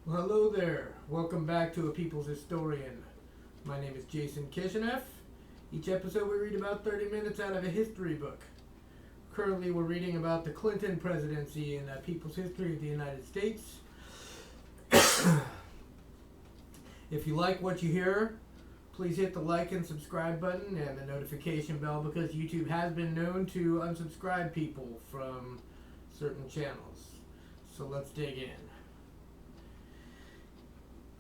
Well, hello there. Welcome back to A People's Historian. My name is Jason Kishinev. Each episode we read about 30 minutes out of a history book. Currently we're reading about the Clinton presidency in People's History of the United States. If you like what you hear, please hit the like and subscribe button and the notification bell because YouTube has been known to unsubscribe people from certain channels. So let's dig in.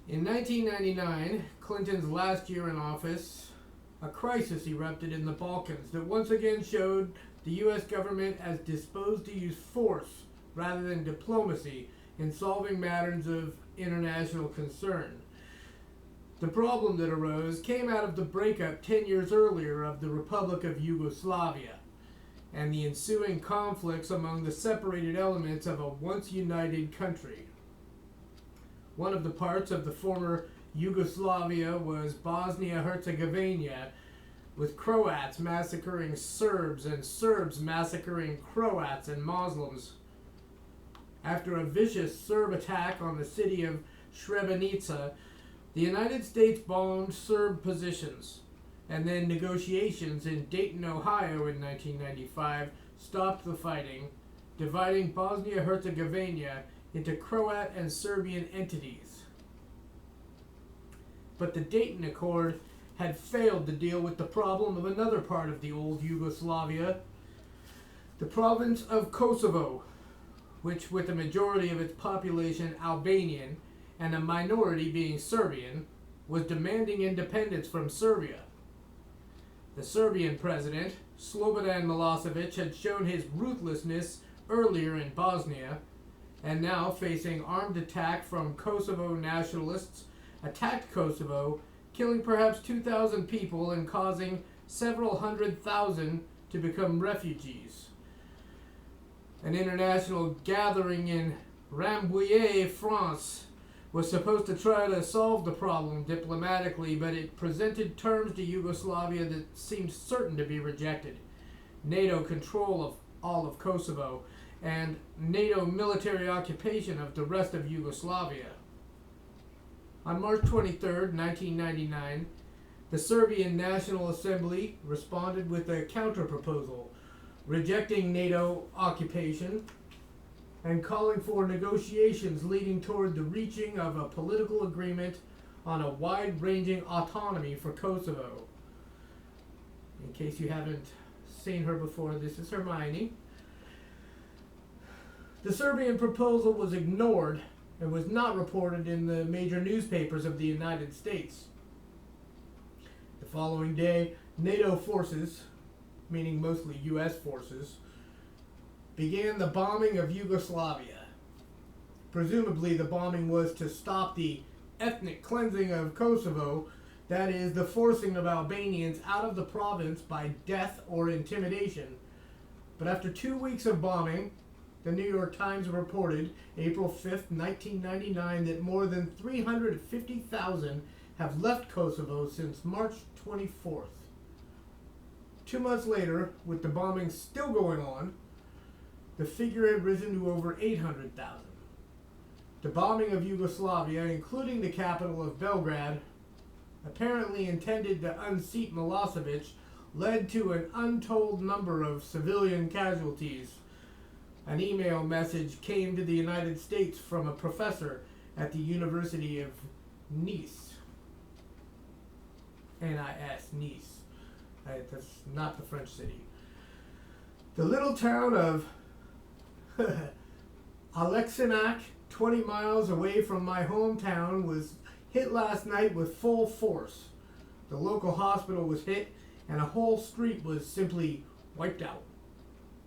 In 1999, Clinton's last year in office, a crisis erupted in the Balkans that once again showed the U.S. government as disposed to use force rather than diplomacy in solving matters of international concern. The problem that arose came out of the breakup 10 years earlier of the Republic of Yugoslavia and the ensuing conflicts among the separated elements of a once united country. One of the parts of the former Yugoslavia was Bosnia-Herzogovinia, with Croats massacring Serbs and Serbs massacring Croats and Muslims. After a vicious Serb attack on the city of Srebrenica, the United States bombed Serb positions, and then negotiations in Dayton, Ohio in 1995 stopped the fighting, dividing Bosnia-Herzegovina into Croat and Serbian entities. But the Dayton Accord had failed to deal with the problem of another part of the old Yugoslavia, the province of Kosovo, which, with a majority of its population Albanian and a minority being Serbian, was demanding independence from Serbia. The Serbian president, Slobodan Milosevic, had shown his ruthlessness earlier in Bosnia, and now, facing armed attack from Kosovo nationalists, attacked Kosovo, killing perhaps 2,000 people and causing several 100,000 to become refugees. An international gathering in Rambouillet, France, was supposed to try to solve the problem diplomatically, but it presented terms to Yugoslavia that seemed certain to be rejected. NATO control of all of Kosovo, and NATO military occupation of the rest of Yugoslavia. On March 23, 1999, the Serbian National Assembly responded with a counter-proposal, rejecting NATO occupation and calling for negotiations leading toward the reaching of a political agreement on a wide-ranging autonomy for Kosovo. In case you haven't seen her before, this is Hermione. The Serbian proposal was ignored and was not reported in the major newspapers of the United States. The following day, NATO forces, meaning mostly U.S. forces, began the bombing of Yugoslavia. Presumably, the bombing was to stop the ethnic cleansing of Kosovo, that is, the forcing of Albanians out of the province by death or intimidation. But after 2 weeks of bombing, the New York Times reported, April 5th, 1999, that more than 350,000 have left Kosovo since March 24th. 2 months later, with the bombing still going on, the figure had risen to over 800,000. The bombing of Yugoslavia, including the capital of Belgrade, apparently intended to unseat Milosevic, led to an untold number of civilian casualties. An email message came to the United States from a professor at the University of Nice. N-I-S, Nice. That's not the French city. The little town of Aleksinac, 20 miles away from my hometown, was hit last night with full force. The local hospital was hit, and a whole street was simply wiped out.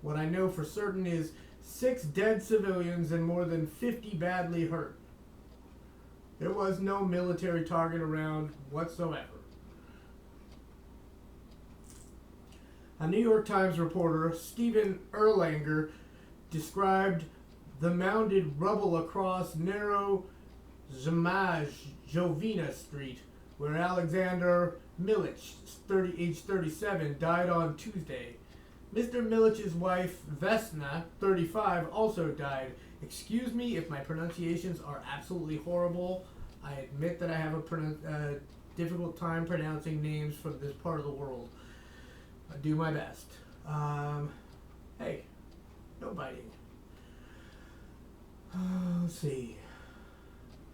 What I know for certain is 6 dead civilians and more than 50 badly hurt. There was no military target around whatsoever. A New York Times reporter, Stephen Erlanger, described the mounded rubble across narrow Boznia-Herzogovinia Street, where Alexander Milic, age 37, died on Tuesday. Mr. Milic's wife, Vesna, 35, also died Excuse me if my pronunciations are absolutely horrible. I admit that I have a difficult time pronouncing names from this part of the world. I do my best. Hey, no biting. Let's see.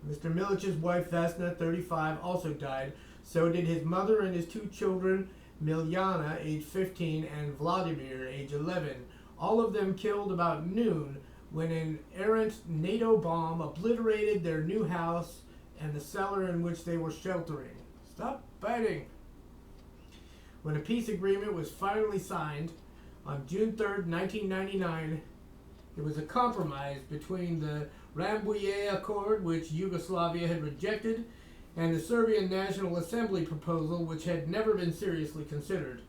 Mr. Milich's wife, Vesna, 35, also died. So did his mother and his two children, Miljana, age 15, and Vladimir, age 11. All of them killed about noon when an errant NATO bomb obliterated their new house and the cellar in which they were sheltering. Stop biting. When a peace agreement was finally signed on June 3rd, 1999, it was a compromise between the Rambouillet Accord, which Yugoslavia had rejected, and the Serbian National Assembly proposal, which had never been seriously considered.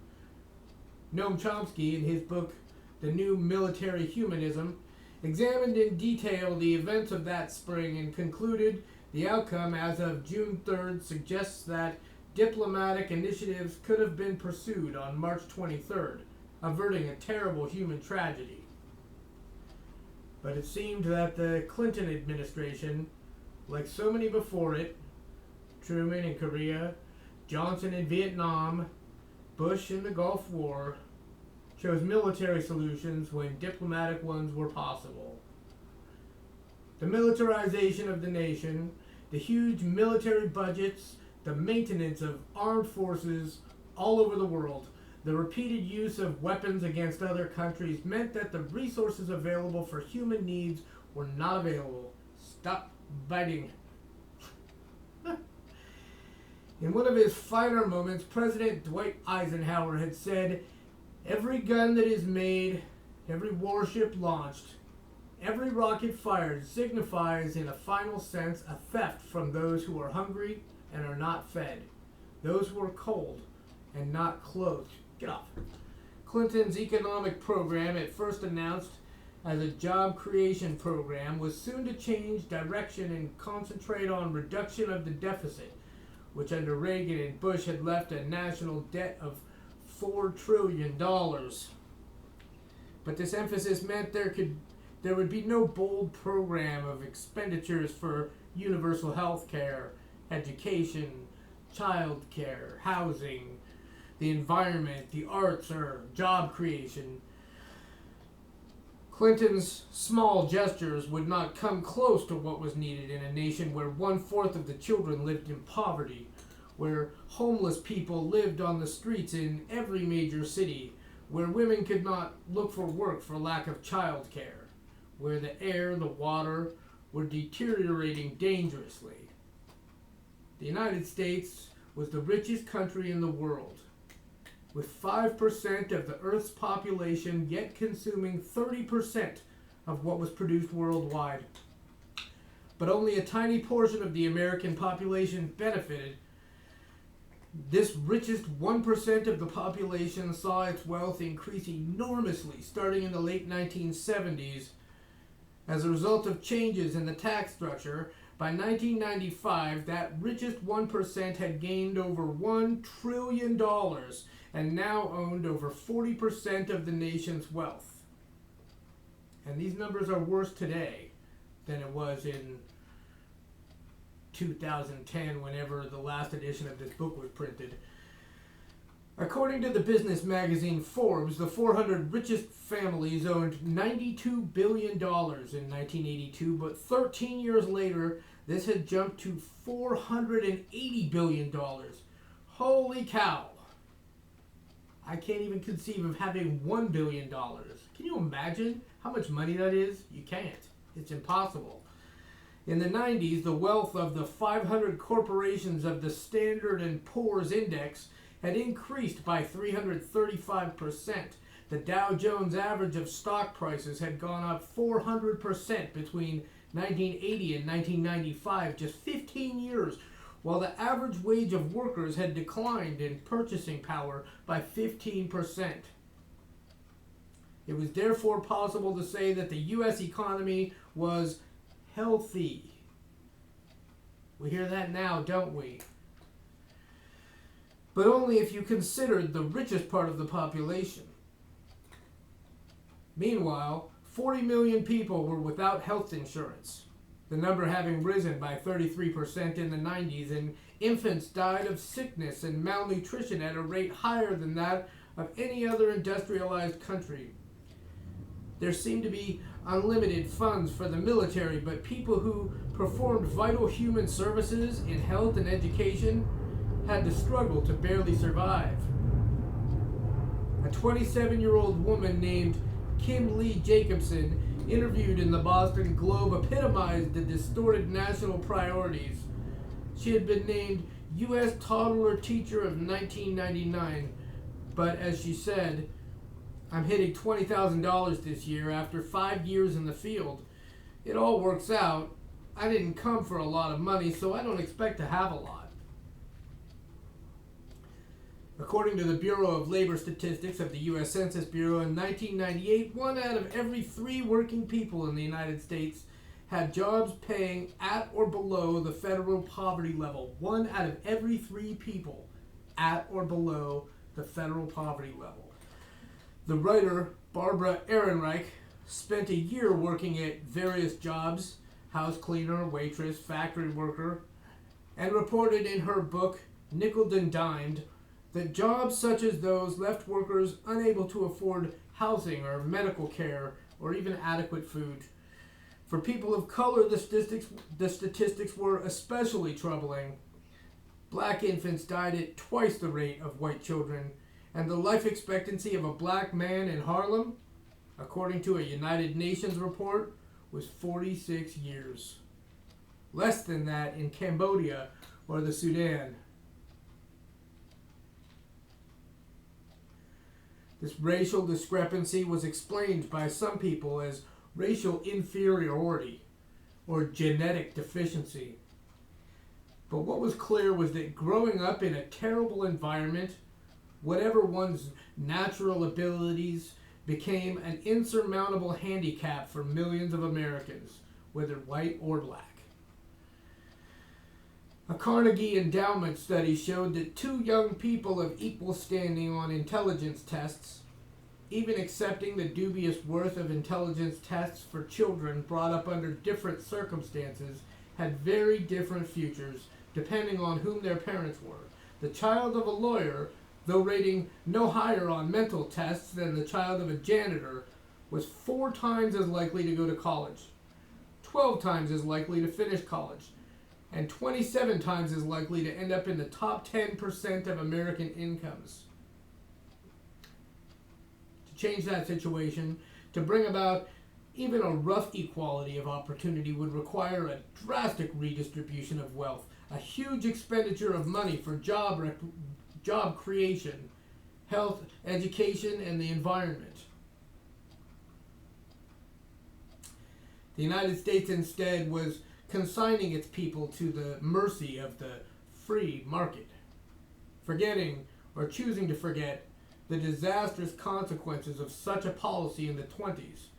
Noam Chomsky, in his book The New Military Humanism, examined in detail the events of that spring and concluded the outcome as of June 3rd suggests that diplomatic initiatives could have been pursued on March 23rd, averting a terrible human tragedy. But it seemed that the Clinton administration, like so many before it, Truman in Korea, Johnson in Vietnam, Bush in the Gulf War, chose military solutions when diplomatic ones were possible. The militarization of the nation, the huge military budgets, the maintenance of armed forces all over the world, the repeated use of weapons against other countries meant that the resources available for human needs were not available. Stop biting. In one of his finer moments, President Dwight Eisenhower had said, "Every gun that is made, every warship launched, every rocket fired signifies in a final sense a theft from those who are hungry and are not fed, those who are cold and not clothed." Get off. Clinton's economic program, at first announced as a job creation program, was soon to change direction and concentrate on reduction of the deficit, which under Reagan and Bush had left a national debt of $4 trillion. But this emphasis meant there would be no bold program of expenditures for universal health care, education, child care, housing, the environment, the arts, or job creation. Clinton's small gestures would not come close to what was needed in a nation where 1/4 of the children lived in poverty, where homeless people lived on the streets in every major city, where women could not look for work for lack of child care, where the air, the water were deteriorating dangerously. The United States was the richest country in the world, with 5% of the Earth's population yet consuming 30% of what was produced worldwide. But only a tiny portion of the American population benefited. This richest 1% of the population saw its wealth increase enormously starting in the late 1970s. As a result of changes in the tax structure, by 1995, that richest 1% had gained over $1 trillion and now owned over 40% of the nation's wealth. And these numbers are worse today than it was in 2010, whenever the last edition of this book was printed. According to the business magazine Forbes, the 400 richest families owned $92 billion in 1982, but 13 years later, this had jumped to $480 billion. Holy cow! I can't even conceive of having $1 billion. Can you imagine how much money that is? You can't. It's impossible. In the 90s, the wealth of the 500 corporations of the Standard & Poor's Index had increased by 335%. The Dow Jones average of stock prices had gone up 400% between 1980 and 1995, just 15 years, while the average wage of workers had declined in purchasing power by 15%. It was therefore possible to say that the U.S. economy was healthy. We hear that now, don't we? But only if you considered the richest part of the population. Meanwhile, 40 million people were without health insurance, the number having risen by 33% in the 90s, and infants died of sickness and malnutrition at a rate higher than that of any other industrialized country. There seemed to be unlimited funds for the military, but people who performed vital human services in health and education had to struggle to barely survive. A 27-year-old woman named Kim Lee Jacobson, interviewed in the Boston Globe, epitomized the distorted national priorities. She had been named U.S. Toddler Teacher of 1999, but as she said, "I'm hitting $20,000 this year after 5 years in the field. It all works out. I didn't come for a lot of money, so I don't expect to have a lot." According to the Bureau of Labor Statistics of the U.S. Census Bureau, in 1998, 1 out of every 3 working people in the United States had jobs paying at or below the federal poverty level. 1 out of every 3 people at or below the federal poverty level. The writer, Barbara Ehrenreich, spent a year working at various jobs, house cleaner, waitress, factory worker, and reported in her book, Nickeled and Dimed, that jobs such as those left workers unable to afford housing or medical care or even adequate food. For people of color, the statistics were especially troubling. Black infants died at twice the rate of white children, and the life expectancy of a black man in Harlem, according to a United Nations report, was 46 years. Less than that in Cambodia or the Sudan. This racial discrepancy was explained by some people as racial inferiority or genetic deficiency. But what was clear was that growing up in a terrible environment, whatever one's natural abilities, became an insurmountable handicap for millions of Americans, whether white or black. A Carnegie Endowment study showed that 2 young people of equal standing on intelligence tests, even accepting the dubious worth of intelligence tests for children brought up under different circumstances, had very different futures depending on whom their parents were. The child of a lawyer, though rating no higher on mental tests than the child of a janitor, was 4 times as likely to go to college, 12 times as likely to finish college, and 27 times as likely to end up in the top 10% of American incomes. To change that situation, to bring about even a rough equality of opportunity, would require a drastic redistribution of wealth, a huge expenditure of money for job creation, health, education, and the environment. The United States instead was consigning its people to the mercy of the free market, forgetting or choosing to forget the disastrous consequences of such a policy in the 20s.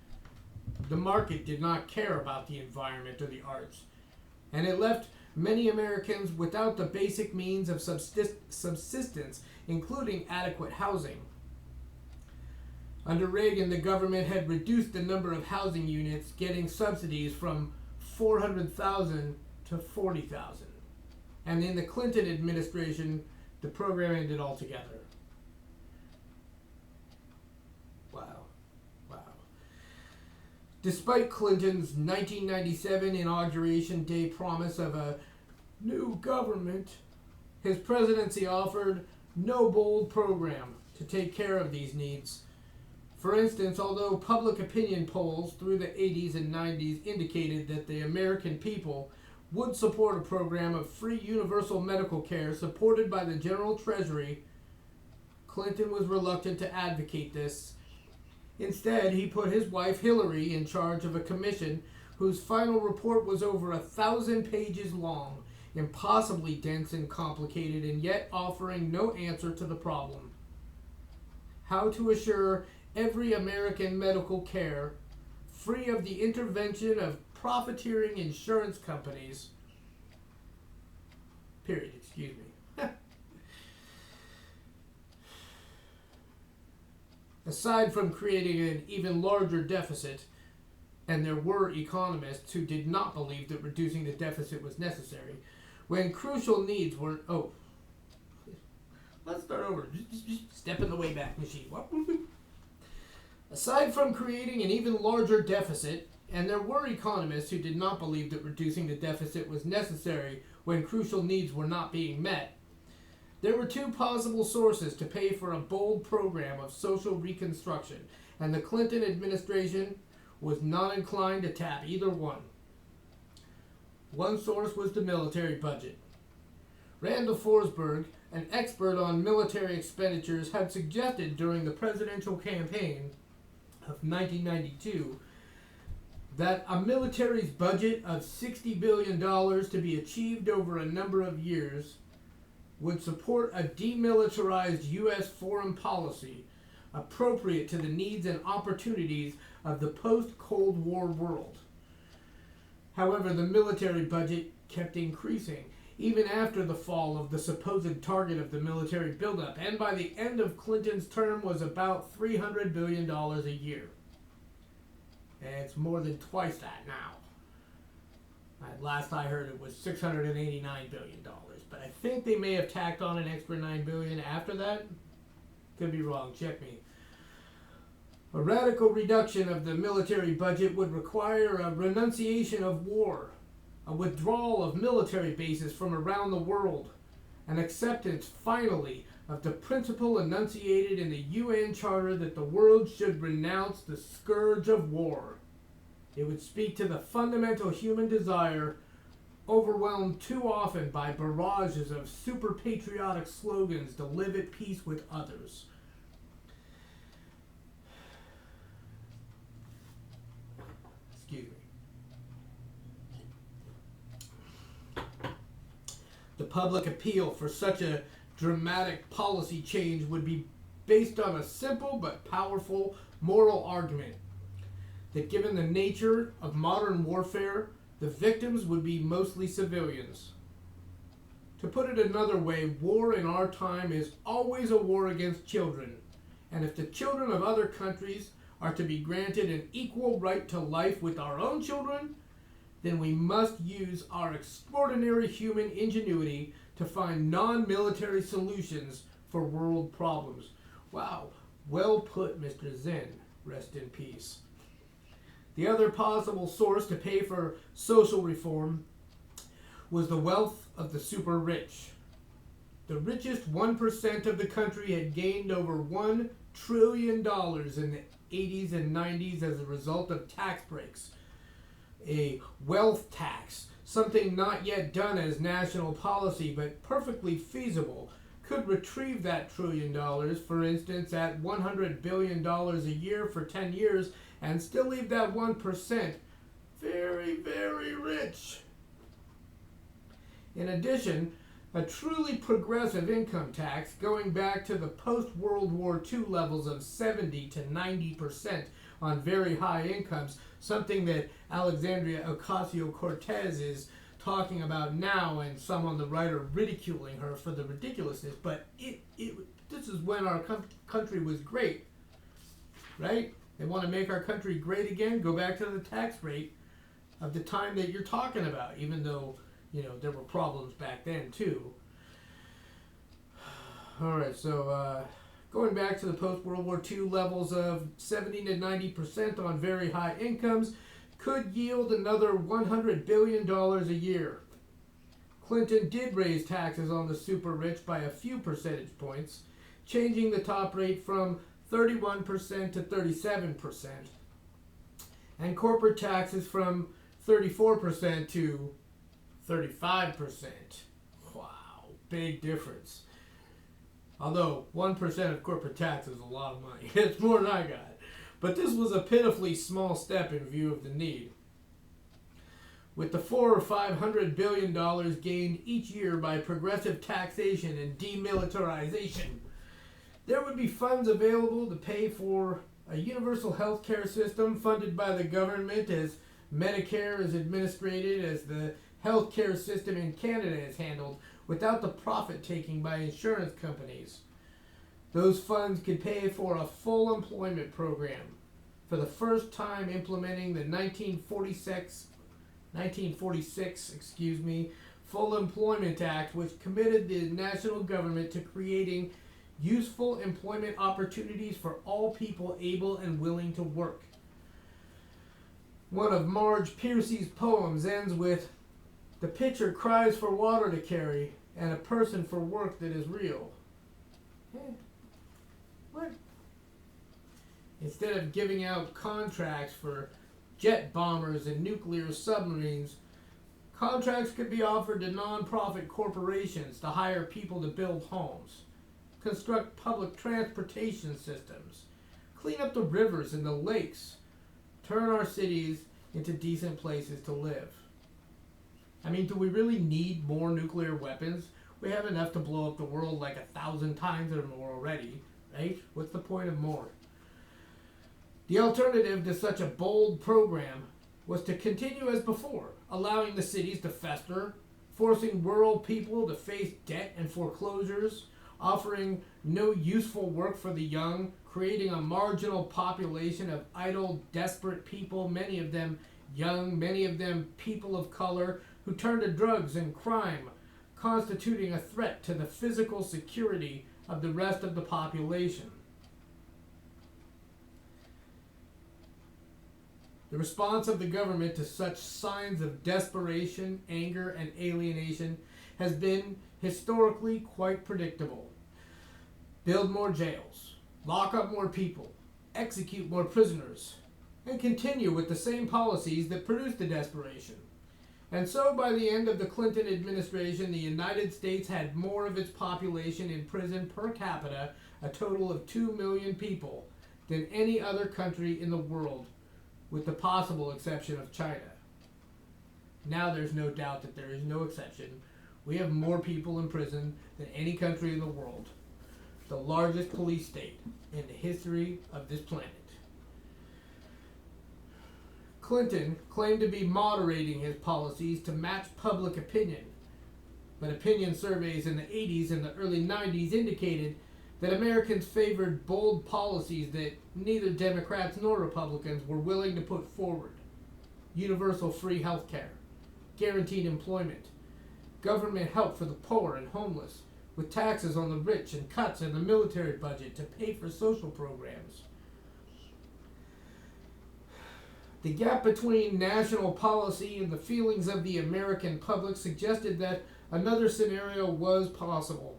The market did not care about the environment or the arts, and it left many Americans without the basic means of subsistence, including adequate housing. Under Reagan, the government had reduced the number of housing units getting subsidies from 400,000 to 40,000. And in the Clinton administration, the program ended altogether. Wow. Despite Clinton's 1997 Inauguration Day promise of a new government, his presidency offered no bold program to take care of these needs. For instance, although public opinion polls through the 80s and 90s indicated that the American people would support a program of free universal medical care supported by the General Treasury, Clinton was reluctant to advocate this. Instead, he put his wife Hillary in charge of a commission whose final report was over 1,000 pages long, impossibly dense and complicated, and yet offering no answer to the problem: how to assure every American medical care free of the intervention of profiteering insurance companies. Period. Excuse me. Aside from creating an even larger deficit, and there were economists who did not believe that reducing the deficit was necessary when crucial needs were... Oh, let's start over. Just step in the way back machine. Aside from creating an even larger deficit, and there were economists who did not believe that reducing the deficit was necessary when crucial needs were not being met, there were two possible sources to pay for a bold program of social reconstruction, and the Clinton administration was not inclined to tap either one. One source was the military budget. Randall Forsberg, an expert on military expenditures, had suggested during the presidential campaign of 1992 that a military's budget of $60 billion to be achieved over a number of years would support a demilitarized U.S. foreign policy appropriate to the needs and opportunities of the post-Cold War world. However, the military budget kept increasing, even after the fall of the supposed target of the military buildup, and by the end of Clinton's term was about $300 billion a year. And it's more than twice that now. Last I heard it was $689 billion, but I think they may have tacked on an extra $9 billion after that. Could be wrong, check me. A radical reduction of the military budget would require a renunciation of war, a withdrawal of military bases from around the world, an acceptance, finally, of the principle enunciated in the UN Charter that the world should renounce the scourge of war. It would speak to the fundamental human desire, overwhelmed too often by barrages of super-patriotic slogans, to live at peace with others. Excuse me. The public appeal for such a dramatic policy change would be based on a simple but powerful moral argument that given the nature of modern warfare, the victims would be mostly civilians. To put it another way, war in our time is always a war against children, and if the children of other countries are to be granted an equal right to life with our own children, then we must use our extraordinary human ingenuity to find non-military solutions for world problems. Wow, well put, Mr. Zen. Rest in peace. The other possible source to pay for social reform was the wealth of the super rich. The richest 1% of the country had gained over $1 trillion in the 80s and 90s as a result of tax breaks. A wealth tax, something not yet done as national policy but perfectly feasible, could retrieve that $1 trillion, for instance, at $100 billion a year for 10 years and still leave that 1% very, very rich. In addition, a truly progressive income tax going back to the post-World War II levels of 70 to 90% on very high incomes, something that Alexandria Ocasio-Cortez is talking about now, and some on the right are ridiculing her for the ridiculousness, but this is when our country was great, right? They want to make our country great again, go back to the tax rate of the time that you're talking about, even though, there were problems back then too. Alright, so going back to the post-World War II levels of 70 to 90% on very high incomes could yield another $100 billion a year. Clinton did raise taxes on the super rich by a few percentage points, changing the top rate from 31% to 37%, and corporate taxes from 34% to 35%. Wow, big difference. Although 1% of corporate tax is a lot of money. It's more than I got. But this was a pitifully small step in view of the need. With the $400 or $500 billion gained each year by progressive taxation and demilitarization, there would be funds available to pay for a universal health care system funded by the government, as Medicare is administered, as the health care system in Canada is handled, without the profit-taking by insurance companies. Those funds could pay for a full employment program, for the first time implementing the 1946 Full Employment Act, which committed the national government to creating useful employment opportunities for all people able and willing to work. One of Marge Piercy's poems ends with, "The pitcher cries for water to carry, and a person for work that is real." What? Instead of giving out contracts for jet bombers and nuclear submarines, contracts could be offered to non-profit corporations to hire people to build homes, construct public transportation systems, clean up the rivers and the lakes, turn our cities into decent places to live. I mean, do we really need more nuclear weapons? We have enough to blow up the world like 1,000 times or more already, right? What's the point of more? The alternative to such a bold program was to continue as before, allowing the cities to fester, forcing rural people to face debt and foreclosures, offering no useful work for the young, creating a marginal population of idle, desperate people, many of them young, many of them people of color, who turn to drugs and crime, constituting a threat to the physical security of the rest of the population. The response of the government to such signs of desperation, anger, and alienation has been historically quite predictable. Build more jails, lock up more people, execute more prisoners, and continue with the same policies that produced the desperation. And so by the end of the Clinton administration, the United States had more of its population in prison per capita, a total of 2 million people, than any other country in the world, with the possible exception of China. Now there's no doubt that there is no exception. We have more people in prison than any country in the world, the largest police state in the history of this planet. Clinton claimed to be moderating his policies to match public opinion, but opinion surveys in the 80s and the early 90s indicated that Americans favored bold policies that neither Democrats nor Republicans were willing to put forward. Universal free health care, guaranteed employment, government help for the poor and homeless, with taxes on the rich and cuts in the military budget to pay for social programs. The gap between national policy and the feelings of the American public suggested that another scenario was possible.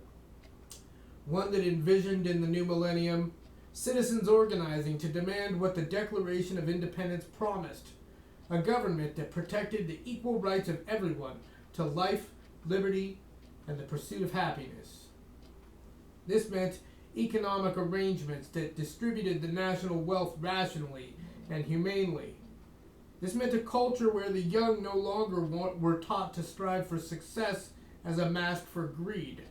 One that envisioned in the new millennium citizens organizing to demand what the Declaration of Independence promised, a government that protected the equal rights of everyone to life, liberty, and the pursuit of happiness. This meant economic arrangements that distributed the national wealth rationally and humanely. This meant a culture where the young no longer were taught to strive for success as a mask for greed.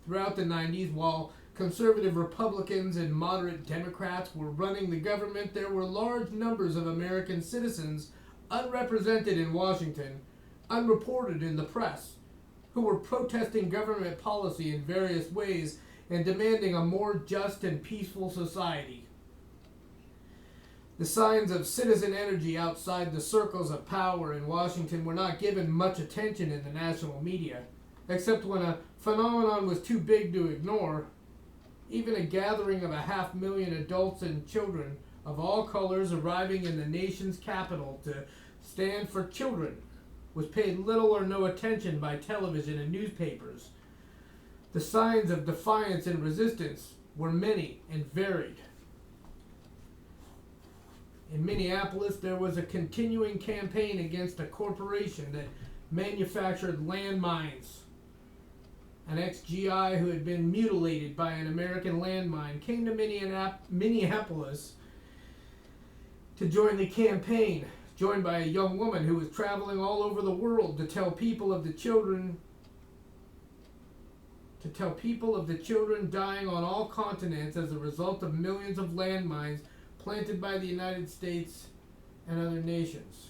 Throughout the 90s, while conservative Republicans and moderate Democrats were running the government, there were large numbers of American citizens unrepresented in Washington, unreported in the press, who were protesting government policy in various ways and demanding a more just and peaceful society. The signs of citizen energy outside the circles of power in Washington were not given much attention in the national media, except when a phenomenon was too big to ignore. Even a gathering of 500,000 adults and children of all colors arriving in the nation's capital to stand for children was paid little or no attention by television and newspapers. The signs of defiance and resistance were many and varied. In Minneapolis, there was a continuing campaign against a corporation that manufactured landmines. An ex-GI who had been mutilated by an American landmine came to Minneapolis to join the campaign, joined by a young woman who was traveling all over the world to tell people of the children dying on all continents as a result of millions of landmines planted by the United States and other nations.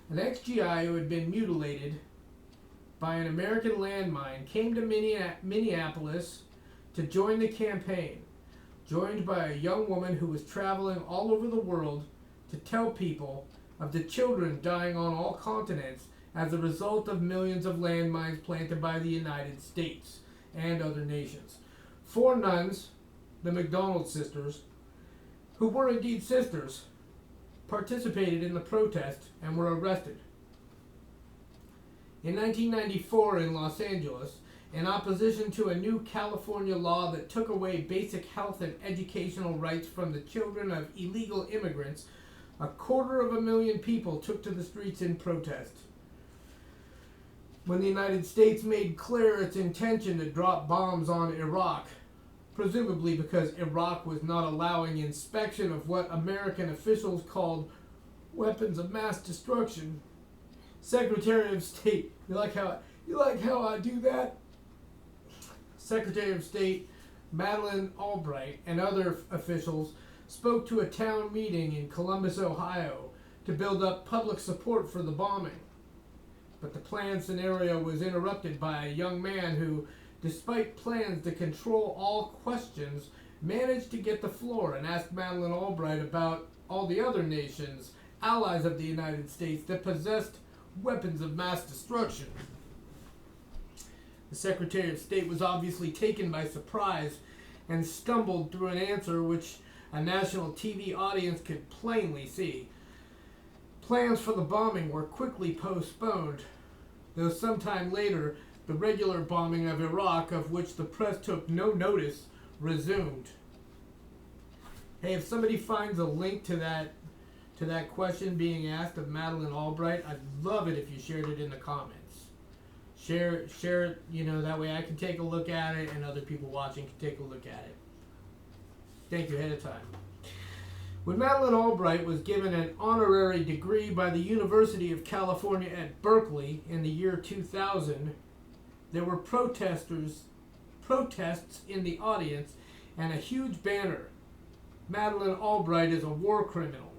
An ex-GI who had been mutilated by an American landmine came to Minneapolis to join the campaign, joined by a young woman who was traveling all over the world to tell people of the children dying on all continents as a result of millions of landmines planted by the United States and other nations. 4 nuns, the McDonald sisters, who were indeed sisters, participated in the protest and were arrested. In 1994 in Los Angeles, in opposition to a new California law that took away basic health and educational rights from the children of illegal immigrants, 250,000 people took to the streets in protest. When the United States made clear its intention to drop bombs on Iraq, presumably because Iraq was not allowing inspection of what American officials called weapons of mass destruction, Secretary of State, you like how I do that? Secretary of State Madeleine Albright and other officials spoke to a town meeting in Columbus, Ohio, to build up public support for the bombing. But the planned scenario was interrupted by a young man who, despite plans to control all questions, managed to get the floor and asked Madeleine Albright about all the other nations, allies of the United States, that possessed weapons of mass destruction. The Secretary of State was obviously taken by surprise and stumbled through an answer which a national TV audience could plainly see. Plans for the bombing were quickly postponed, though sometime later the regular bombing of Iraq, of which the press took no notice, resumed. Hey, if somebody finds a link to that question being asked of Madeleine Albright, I'd love it if you shared it in the comments. Share it, that way I can take a look at it and other people watching can take a look at it. Thank you ahead of time. When Madeleine Albright was given an honorary degree by the University of California at Berkeley in the year 2000, there were protests in the audience and a huge banner. Madeleine Albright is a war criminal.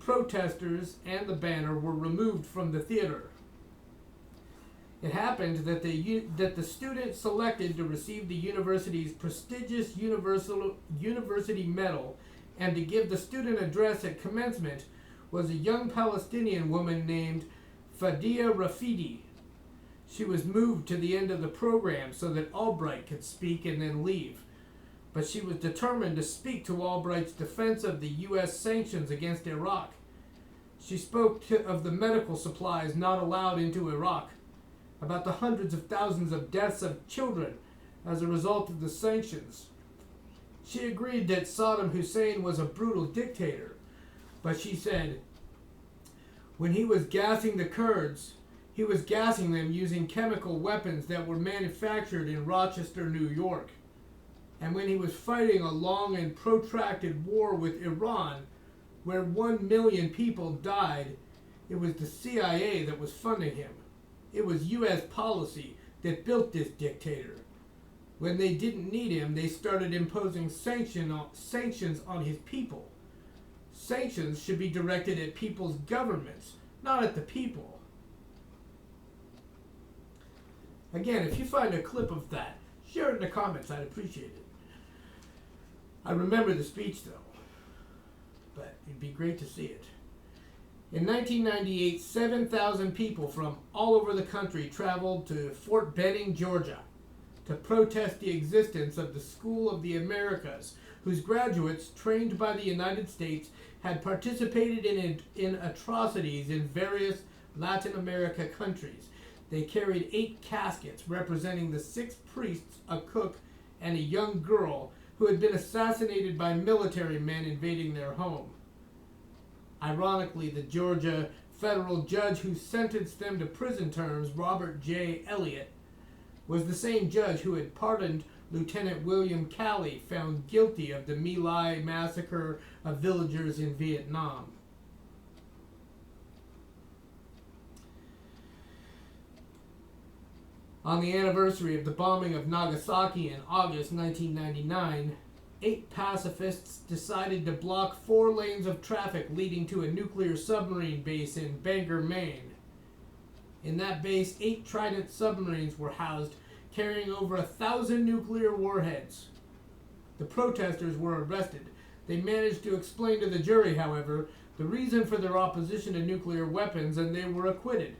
Protesters and the banner were removed from the theater. It happened that the student selected to receive the university's prestigious university medal and to give the student address at commencement was a young Palestinian woman named Fadia Rafidi. She was moved to the end of the program so that Albright could speak and then leave. But she was determined to speak to Albright's defense of the U.S. sanctions against Iraq. She spoke of the medical supplies not allowed into Iraq, about the hundreds of thousands of deaths of children as a result of the sanctions. She agreed that Saddam Hussein was a brutal dictator, but she said, when he was gassing the Kurds, he was gassing them using chemical weapons that were manufactured in Rochester, New York. And when he was fighting a long and protracted war with Iran, where 1 million people died, it was the CIA that was funding him. It was U.S. policy that built this dictator. When they didn't need him, they started imposing sanctions on his people. Sanctions should be directed at people's governments, not at the people. Again, if you find a clip of that, share it in the comments. I'd appreciate it. I remember the speech, though, but it'd be great to see it. In 1998, 7,000 people from all over the country traveled to Fort Benning, Georgia, to protest the existence of the School of the Americas, whose graduates, trained by the United States, had participated in atrocities in various Latin America countries. They carried 8 caskets representing the 6 priests, a cook, and a young girl who had been assassinated by military men invading their home. Ironically, the Georgia federal judge who sentenced them to prison terms, Robert J. Elliott, was the same judge who had pardoned Lieutenant William Calley, found guilty of the My Lai massacre of villagers in Vietnam. On the anniversary of the bombing of Nagasaki in August 1999, 8 pacifists decided to block 4 lanes of traffic leading to a nuclear submarine base in Bangor, Maine. In that base, 8 Trident submarines were housed, carrying over 1,000 nuclear warheads. The protesters were arrested. They managed to explain to the jury, however, the reason for their opposition to nuclear weapons, and they were acquitted.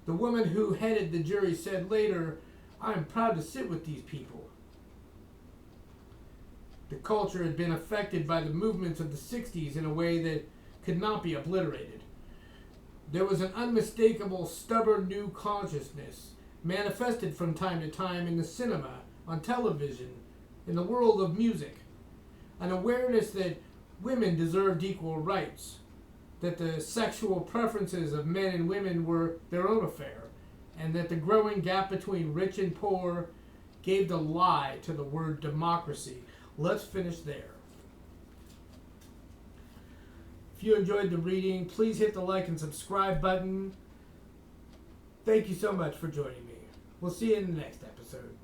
The woman who headed the jury said later, "I am proud to sit with these people." The culture had been affected by the movements of the 60s in a way that could not be obliterated. There was an unmistakable, stubborn new consciousness manifested from time to time in the cinema, on television, in the world of music. An awareness that women deserved equal rights, that the sexual preferences of men and women were their own affair, and that the growing gap between rich and poor gave the lie to the word democracy. Let's finish there. If you enjoyed the reading, please hit the like and subscribe button. Thank you so much for joining me. We'll see you in the next episode.